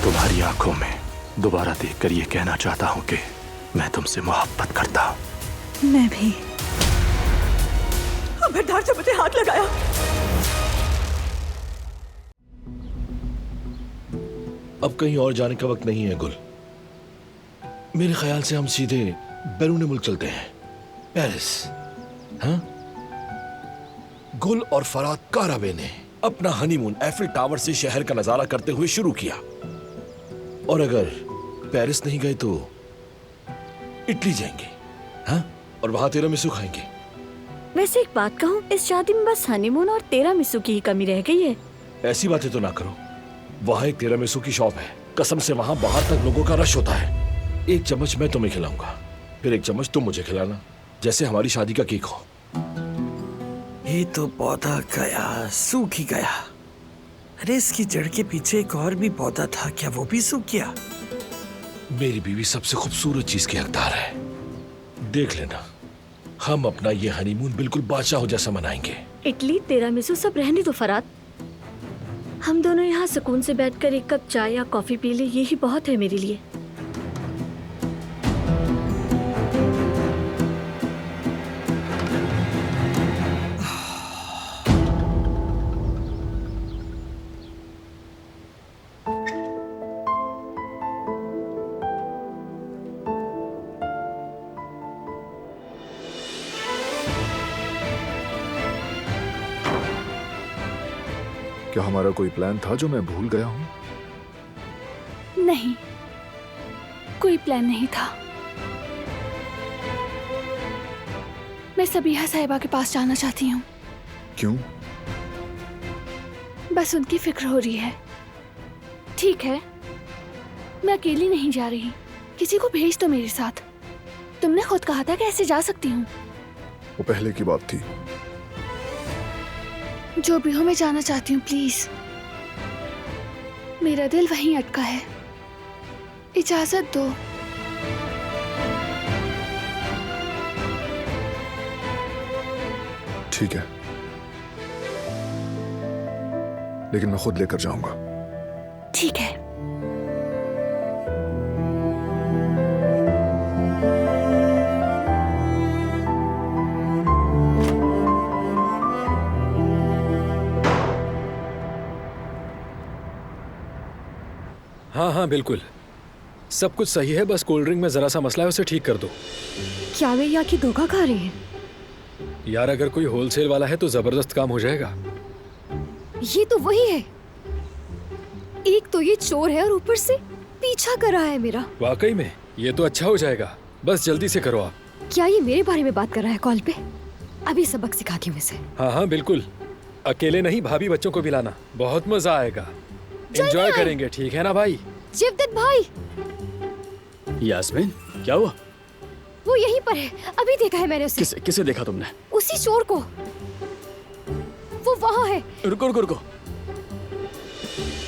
तुम्हारी आंखों में दोबारा देखकर ये कहना चाहता हूँ कि मैं तुमसे मोहब्बत करता हूँ। मैं भी। खबरदार जो मुझे हाथ लगाया। अब कहीं और जाने का वक्त नहीं है गुल। मेरे ख्याल से हम सीधे बैरून मुल्क चलते हैं, पेरिस। हाँ? गुल और फराद काराबे ने अपना हनीमून एफिल टावर से शहर का नजारा करते हुए शुरू किया, और अगर पेरिस नहीं गए तो इटली जाएंगे। हाँ? और वहां तिरामिसू खाएंगे। वैसे एक बात कहूँ, इस शादी में बस हनीमून और तिरामिसू की ही कमी रह गई है। ऐसी बातें तो ना करो। वहां एक तिरामिसू की शॉप है, कसम से वहां बाहर तक लोगों का रश होता है। एक चम्मच मैं तुम्हें खिलाऊंगा, फिर एक चम्मच तुम मुझे खिलाना, जैसे हमारी शादी का केक हो। ये तो पौधा गया, सूख ही गया। अरे इसकी जड़ के पीछे एक और भी पौधा था, क्या वो भी सूख गया? मेरी बीवी सबसे खूबसूरत चीज की हकदार है। देख लेना, हम अपना ये हनीमून बिल्कुल बादशाहों जैसा मनाएंगे। इटली, तिरामिसू सब रहने दो फराद। हम दोनों यहाँ सुकून से बैठकर एक कप चाय या कॉफी पी ले, यही बहुत है मेरे लिए। क्या हमारा कोई प्लान था जो मैं भूल गया हूँ? नहीं, कोई प्लान नहीं था। मैं सबीहा साहिबा के पास जाना चाहती हूँ। क्यों? बस उनकी फिक्र हो रही है। ठीक है, मैं अकेली नहीं जा रही, किसी को भेज दो मेरे साथ। तुमने खुद कहा था कि ऐसे जा सकती हूँ। वो पहले की बात थी। जो भी हो, मैं जाना चाहती हूँ, प्लीज। मेरा दिल वहीं अटका है, इजाजत दो। ठीक है, लेकिन मैं खुद लेकर जाऊंगा। ठीक है। हाँ हाँ बिल्कुल, सब कुछ सही है। बस कोल्ड ड्रिंक में जरा सा मसला है, उसे ठीक कर दो। क्या वे यहाँ की धोखा खा रहे हैं? यार अगर कोई होलसेल वाला है तो जबरदस्त काम हो जाएगा। ये तो वही है। एक तो ये चोर है और ऊपर से पीछा कर रहा है मेरा। वाकई में ये तो अच्छा हो जाएगा, बस जल्दी से करो आप। क्या ये मेरे बारे में बात कर रहा है कॉल पे? अभी सबक सिखाती हूँ इसे। हाँ हाँ बिल्कुल, अकेले नहीं भाभी बच्चों को भी लाना, बहुत मजा आएगा। एंजॉय करेंगे, ठीक है ना भाई? जिवदत भाई। यास्मीन, क्या हुआ? वो यहीं पर है, अभी देखा है मैंने उसे। किसे देखा तुमने? उसी चोर को, वो वहाँ है। रुको रुको रुको,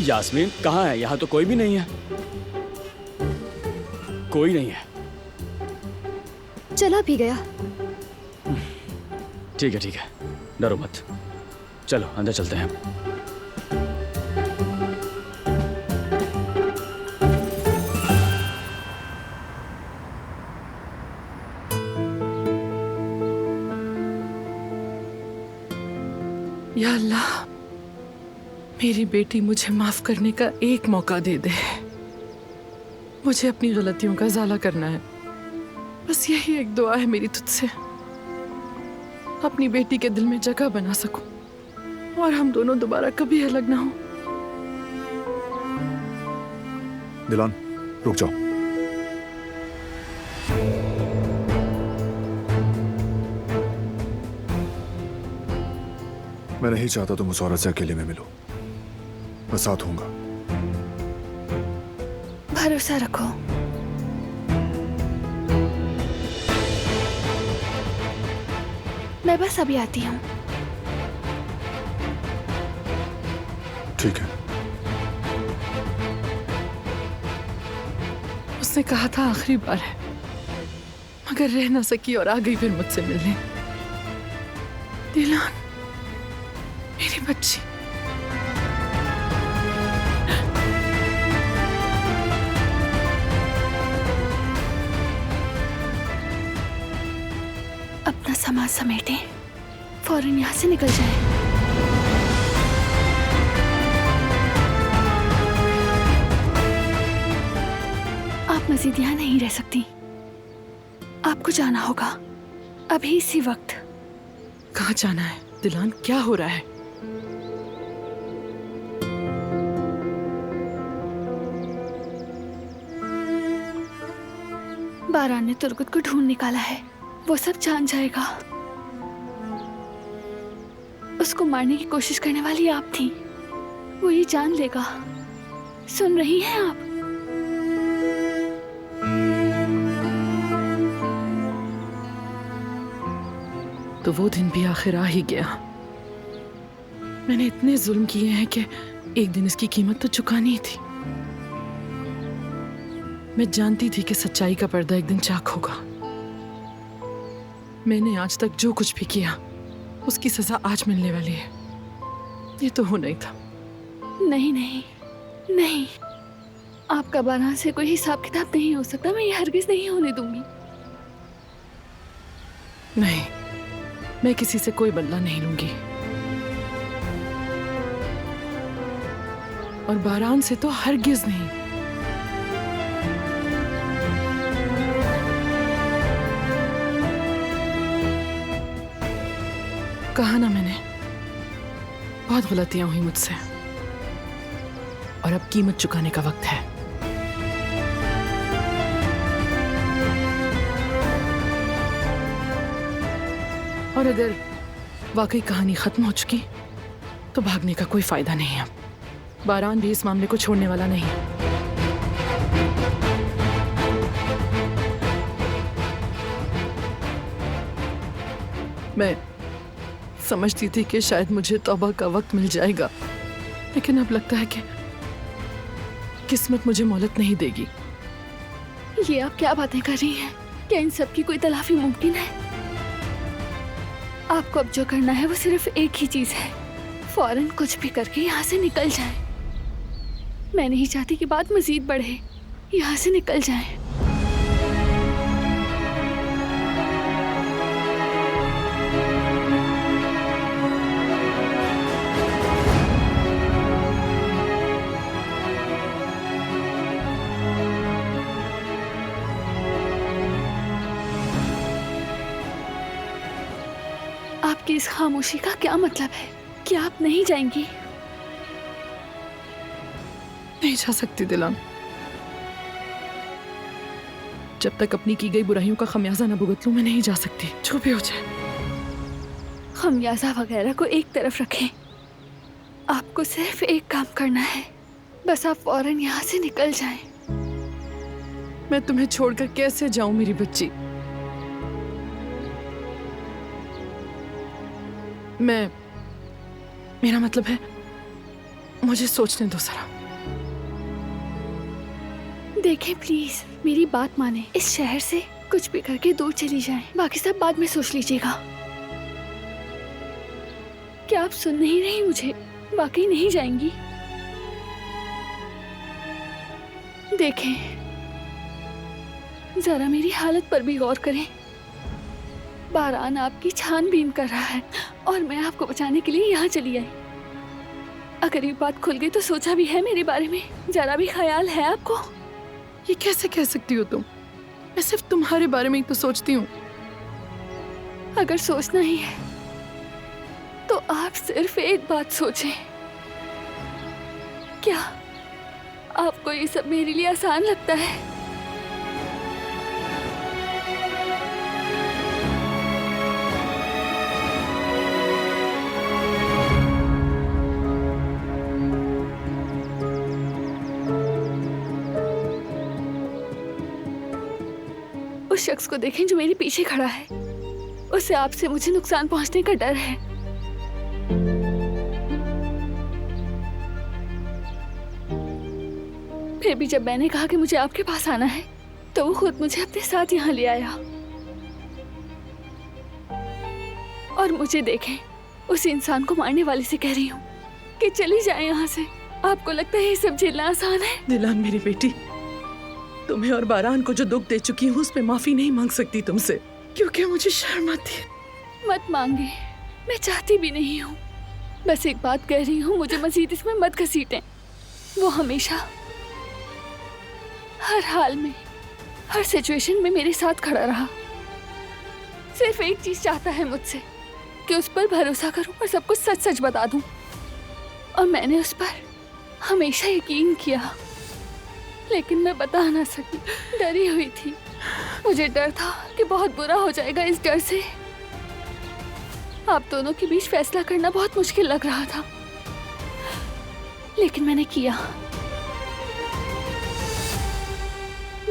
यास्मीन कहाँ है? यहाँ तो कोई भी नहीं है। कोई नहीं है। चला भी गया। ठीक है, डरो मत। चलो अंदर चलते हैं। या अल्लाह, मेरी बेटी मुझे माफ करने का एक मौका दे दे। मुझे अपनी गलतियों का इजाला करना है, बस यही एक दुआ है मेरी तुझसे। अपनी बेटी के दिल में जगह बना सकूं और हम दोनों दोबारा कभी अलग ना हो। दिलान, रुक जाओ। मैं नहीं चाहता तुम उस औरत से अकेले में मिलो। मैं साथ हूंगा। भरोसा रखो। मैं बस अभी आती हूँ। ठीक है। उसने कहा था आखिरी बार है, मगर रह ना सकी और आ गई फिर मुझसे मिलने। दिलान, मेरी बच्ची। सामान समेटें, फौरन यहाँ से निकल जाएं। आप मजीद यहाँ नहीं रह सकती, आपको जाना होगा अभी इसी वक्त। कहाँ जाना है दिलान? क्या हो रहा है? बारान ने तुर्गुत को ढूंढ निकाला है, वो सब जान जाएगा। उसको मारने की कोशिश करने वाली आप थी, वो ये जान लेगा। सुन रही हैं आप? तो वो दिन भी आखिर आ ही गया। मैंने इतने जुल्म किए हैं कि एक दिन इसकी कीमत तो चुकानी ही थी। मैं जानती थी कि सच्चाई का पर्दा एक दिन चाक होगा। मैंने आज तक जो कुछ भी किया उसकी सजा आज मिलने वाली है। ये तो होना ही था। नहीं नहीं नहीं, आपका बारान से कोई हिसाब किताब नहीं हो सकता। मैं ये हरगिज नहीं होने दूंगी। नहीं, मैं किसी से कोई बदला नहीं लूंगी, और बारान से तो हरगिज नहीं। कहा ना मैंने, बहुत गलतियां हुई मुझसे, और अब कीमत चुकाने का वक्त है। और अगर वाकई कहानी खत्म हो चुकी तो भागने का कोई फायदा नहीं है। बारान भी इस मामले को छोड़ने वाला नहीं है। मैं समझती थी कि शायद मुझे तौबा का वक्त मिल जाएगा, लेकिन अब लगता है कि किस्मत मुझे मोहलत नहीं देगी। ये आप क्या बातें कर रही हैं? क्या इन सब की कोई तलाफी मुमकिन है? आपको अब जो करना है वो सिर्फ एक ही चीज है, फौरन कुछ भी करके यहाँ से निकल जाएं। मैं नहीं चाहती कि बात मजीद बढ़े। यहाँ से निकल जाएं। आपकी इस खामोशी का क्या मतलब है? कि आप नहीं जाएंगी? नहीं जा सकती दिलान। जब तक अपनी की गई बुराइयों का खमियाजा न भुगत लूं, मैं नहीं जा सकती, जो भी हो जाए। खमियाजा वगैरह को एक तरफ रखें। आपको सिर्फ एक काम करना है, बस आप फौरन यहाँ से निकल जाएं। मैं तुम्हें छोड़कर कैसे जाऊं मेरी बच्ची? मेरा मतलब है, मुझे सोचने दो जरा। देखें प्लीज, मेरी बात माने। इस शहर से कुछ भी करके दूर चली जाएं, बाकी सब बाद में सोच लीजिएगा। क्या आप सुन नहीं रही मुझे? वाकई नहीं जाएंगी? देखें, जरा मेरी हालत पर भी गौर करें। बारान आपकी छानबीन कर रहा है और मैं आपको बचाने के लिए यहाँ चली आई। अगर ये बात खुल गई तो सोचा भी है मेरे बारे में? जरा भी ख्याल है आपको? ये कैसे कह सकती हो तुम? मैं सिर्फ तुम्हारे बारे में ही तो सोचती हूँ। अगर सोचना ही है तो आप सिर्फ एक बात सोचें। क्या आपको ये सब मेरे लिए आसान लगता है? उस शख्स को देखें जो मेरे पीछे खड़ा है। उसे आपसे मुझे नुकसान पहुंचने का डर है। फिर भी जब मैंने कहा कि मुझे आपके पास आना है तो वो खुद मुझे अपने साथ यहाँ ले आया। और मुझे देखें, उस इंसान को मारने वाले से कह रही हूँ कि चली जाए यहाँ से। आपको लगता है ये सब झेलना आसान है? दिलान मेरी बेटी, तुम्हें और बारान को जो दुख दे चुकी हूँ उस पे माफी नहीं मांग सकती तुमसे, क्योंकि मुझे शर्म आती है। मत मांगे, मैं चाहती भी नहीं हूँ। बस एक बात कह रही हूँ, मुझे मजीद इसमें मत घसीटें। वो हमेशा हर हाल में, हर सिचुएशन में मेरे साथ खड़ा रहा। सिर्फ एक चीज चाहता है मुझसे कि उस पर भरोसा करूं और सब कुछ सच सच बता दूं। और मैंने उस पर हमेशा यकीन किया, लेकिन मैं बता ना सकी, डरी हुई थी। मुझे डर था कि बहुत बुरा हो जाएगा। इस डर से आप दोनों के बीच फैसला करना बहुत मुश्किल लग रहा था, लेकिन मैंने किया।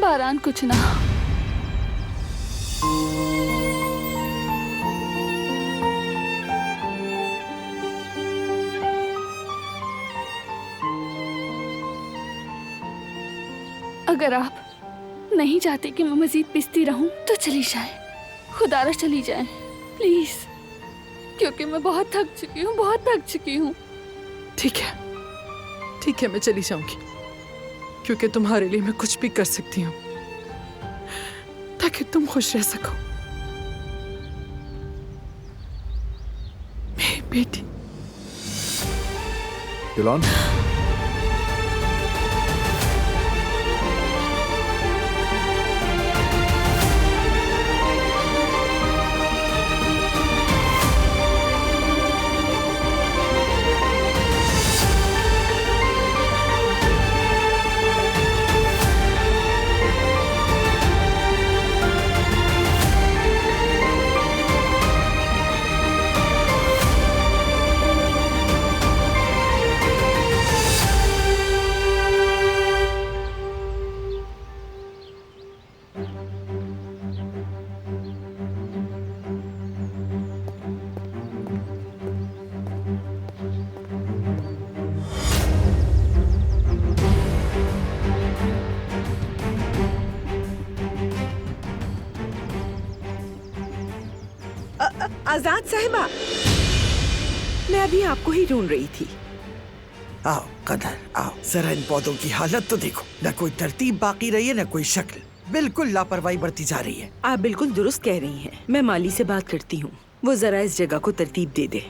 बारान को चुना। अगर आप नहीं चाहते कि मैं मजीद पिसती रहूं तो चली जाएं, खुदारा चली जाएं प्लीज, क्योंकि मैं बहुत थक चुकी हूँ, बहुत थक चुकी हूँ। ठीक है, मैं चली जाऊंगी, क्योंकि तुम्हारे लिए मैं कुछ भी कर सकती हूँ ताकि तुम खुश रह सको। मेरी बेटी। दिलान, आजाद साहिबा, मैं अभी आपको ही ढूंढ रही थी। आओ कदर, आओ जरा इन पौधों की हालत तो देखो। न कोई तरतीब बाकी रही है, न कोई शक्ल। बिल्कुल लापरवाही बढ़ती जा रही है। आप बिल्कुल दुरुस्त कह रही हैं। मैं माली से बात करती हूँ, वो जरा इस जगह को तरतीब दे दे।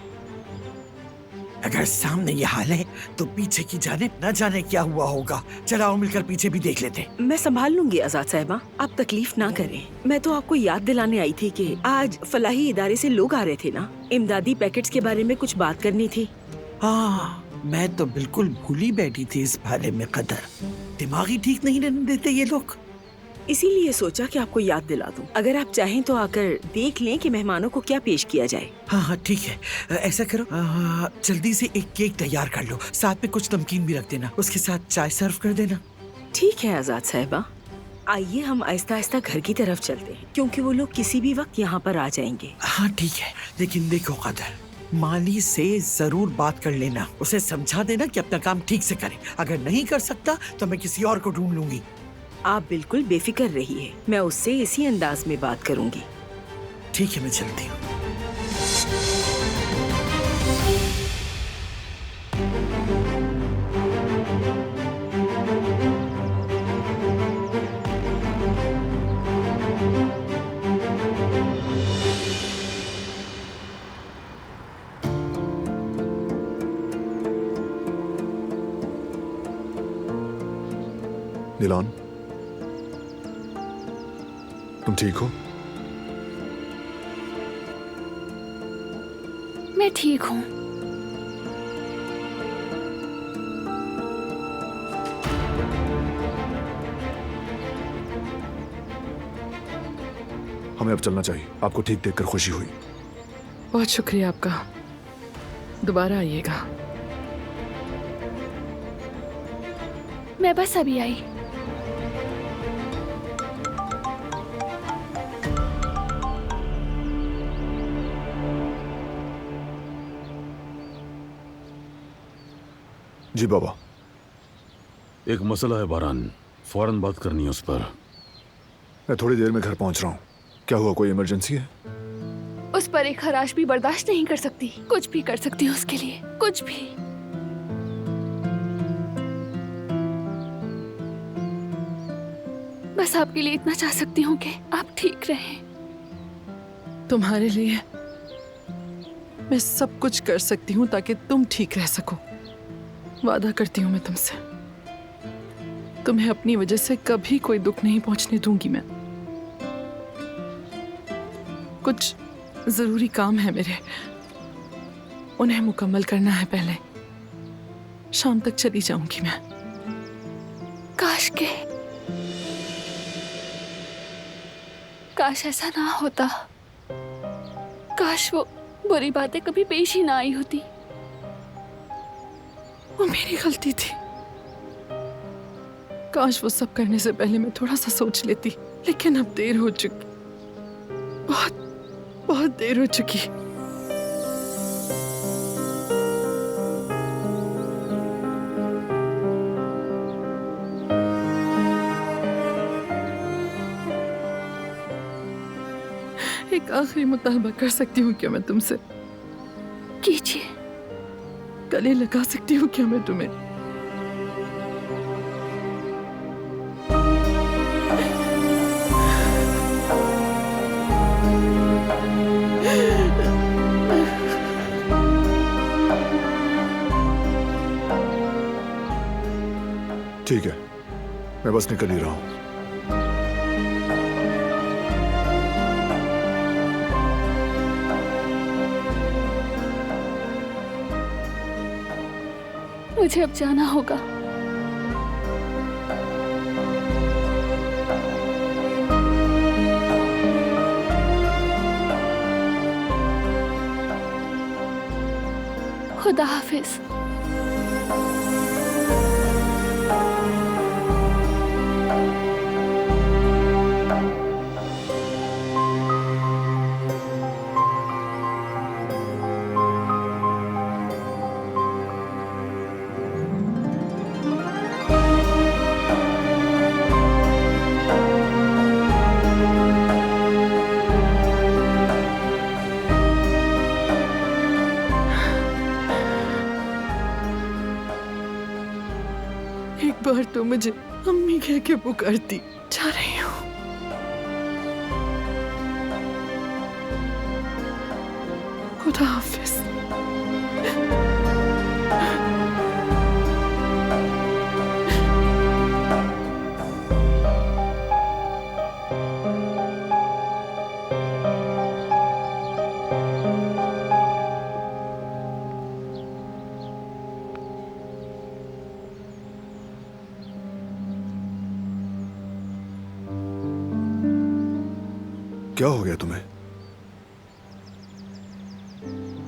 अगर सामने ये हाल है तो पीछे की जाने न जाने क्या हुआ होगा। चलाओ मिलकर पीछे भी देख लेते। मैं संभाल लूंगी आजाद साहिबा, आप तकलीफ ना करें। मैं तो आपको याद दिलाने आई थी कि आज फलाही इदारे से लोग आ रहे थे ना, इमदादी पैकेट्स के बारे में कुछ बात करनी थी। हाँ, मैं तो बिल्कुल भूली बैठी थी इस बारे में। कदर, दिमागी ठीक नहीं रहने देते ये लोग। इसीलिए सोचा कि आपको याद दिला दूं। अगर आप चाहें तो आकर देख लें कि मेहमानों को क्या पेश किया जाए। हाँ ठीक है, ऐसा करो, जल्दी से एक केक तैयार कर लो, साथ में कुछ नमकीन भी रख देना, उसके साथ चाय सर्व कर देना। ठीक है आजाद साहिबा, आइए हम आहिस्ता आहिस्ता घर की तरफ चलते हैं, क्योंकि वो लोग किसी भी वक्त यहाँ पर आ जाएंगे। हाँ ठीक है, लेकिन देखो कदर, माली से जरूर बात कर लेना, उसे समझा देना कि अपना काम ठीक से करे। अगर नहीं कर सकता तो मैं किसी और को ढूंढ लूंगी। आप बिल्कुल बेफिक्र रहिए, मैं उससे इसी अंदाज में बात करूंगी। ठीक है, मैं चलती हूँ। दिलान, तुम ठीक हो? मैं ठीक हूँ। हमें अब चलना चाहिए। आपको ठीक देखकर खुशी हुई। बहुत शुक्रिया आपका, दोबारा आइएगा। मैं बस अभी आई। जी बाबा। एक मसला है बारान, फौरन बात करनी है उस पर। मैं थोड़ी देर में घर पहुंच रहा हूँ। क्या हुआ, कोई इमरजेंसी है? उस पर एक खराश भी बर्दाश्त नहीं कर सकती। कुछ भी कर सकती हूँ उसके लिए, कुछ भी। बस आपके लिए इतना चाह सकती हूँ कि आप ठीक रहें। तुम्हारे लिए मैं सब कुछ कर सकती हूँ ताकि तुम ठीक रह सको। वादा करती हूँ मैं तुमसे, तुम्हें अपनी वजह से कभी कोई दुख नहीं पहुंचने दूंगी मैं। कुछ जरूरी काम है मेरे, उन्हें मुकम्मल करना है पहले। शाम तक चली जाऊंगी मैं। काश ऐसा ना होता। काश वो बुरी बातें कभी पेश ही ना आई होती। वो मेरी गलती थी। काश वो सब करने से पहले मैं थोड़ा सा सोच लेती, लेकिन अब देर हो चुकी, बहुत बहुत देर हो चुकी। एक आखिरी मुतालबा कर सकती हूँ क्या मैं तुमसे? कीजिए। गले लगा सकती हूँ क्या मैं तुम्हें? ठीक है, मैं बस निकल ही रहा हूँ। मुझे अब जाना होगा। खुदा हाफिज। एक बार तो मुझे अम्मी कह के पुकारती। जा रही हूँ। खुदा हाफिज। क्या हो गया तुम्हें?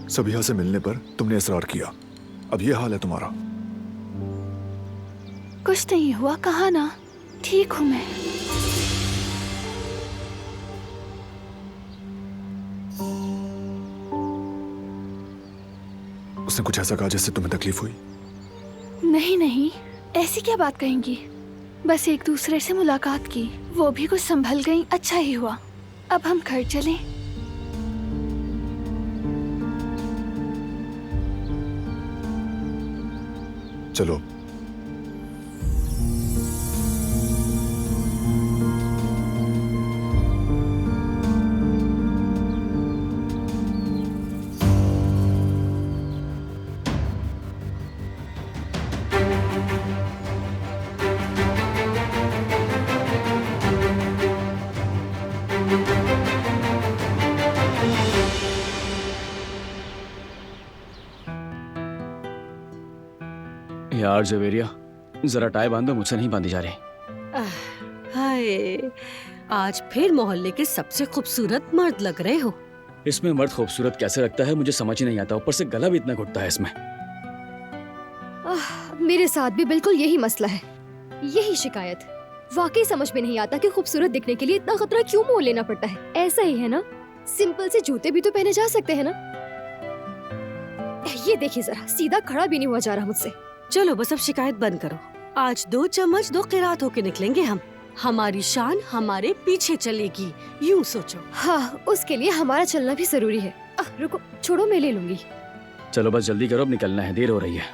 सबिहा से मिलने पर तुमने इसरार किया, अब ये हाल है तुम्हारा। कुछ नहीं हुआ, कहा ना ठीक हूं मैं। उसने कुछ ऐसा कहा जिससे तुम्हें तकलीफ हुई? नहीं नहीं, ऐसी क्या बात कहेंगी। बस एक दूसरे से मुलाकात की, वो भी कुछ संभल गई, अच्छा ही हुआ। अब हम घर चलें। चलो। यार जवेरिया, जरा टाई बांध दो, मुझसे नहीं बांधी जा रही। हाय, आज फिर मोहल्ले के सबसे खूबसूरत मर्द लग रहे हो। इसमें मर्द खूबसूरत कैसे लगता है मुझे समझ ही नहीं आता, ऊपर से गला भी इतना घुटता है इसमें। मेरे साथ भी बिल्कुल यही मसला है, यही शिकायत। वाकई समझ में नहीं आता कि खूबसूरत दिखने के लिए इतना खतरा क्यों मोल लेना पड़ता है। ऐसा ही है ना, सिंपल से जूते भी तो पहने जा सकते हैं ना। ये देखिए जरा, सीधा खड़ा भी नहीं हुआ जा रहा मुझसे। चलो बस अब शिकायत बंद करो। आज 2 चम्मच 2 क़िरात होके निकलेंगे हम। हमारी शान हमारे पीछे चलेगी, यूं सोचो। हाँ, उसके लिए हमारा चलना भी जरूरी है। रुको, छोड़ो, मैं ले लूंगी। चलो बस जल्दी करो, अब निकलना है, देर हो रही है।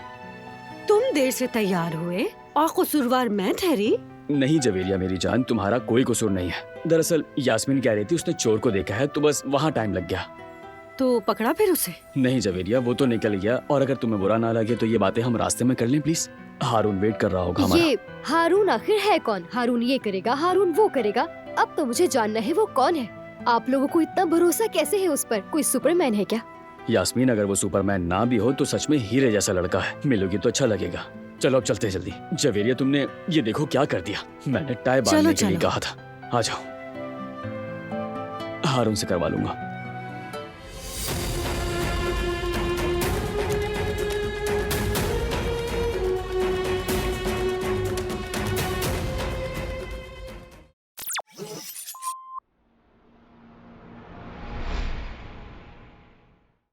तुम देर से तैयार हुए और कसूरवार मैं ठहरी? नहीं जवेरिया मेरी जान, तुम्हारा कोई कसूर नहीं है। दरअसल यास्मीन कह रही थी उसने चोर को देखा है, तो बस वहाँ टाइम लग गया। तो पकड़ा फिर उसे? नहीं जवेरिया, वो तो निकल गया। और अगर तुम्हें बुरा ना लगे तो ये बातें हम रास्ते में कर लें प्लीज। हारून वेट कर रहा होगा हमारा। ये हारून आखिर है कौन? हारून ये करेगा, हारून वो करेगा। अब तो मुझे जानना है वो कौन है। आप लोगों को इतना भरोसा कैसे है उस पर? कोई सुपरमैन है क्या? यास्मीन, अगर वो सुपरमैन ना भी हो तो सच में हीरे जैसा लड़का है। मिलोगी तो अच्छा लगेगा। चलो अब चलते हैं जल्दी। जवेरिया, तुमने ये देखो क्या कर दिया। मैंने टाई बांधने के लिए कहा था। आ जाओ, हारून से करवा लूंगा।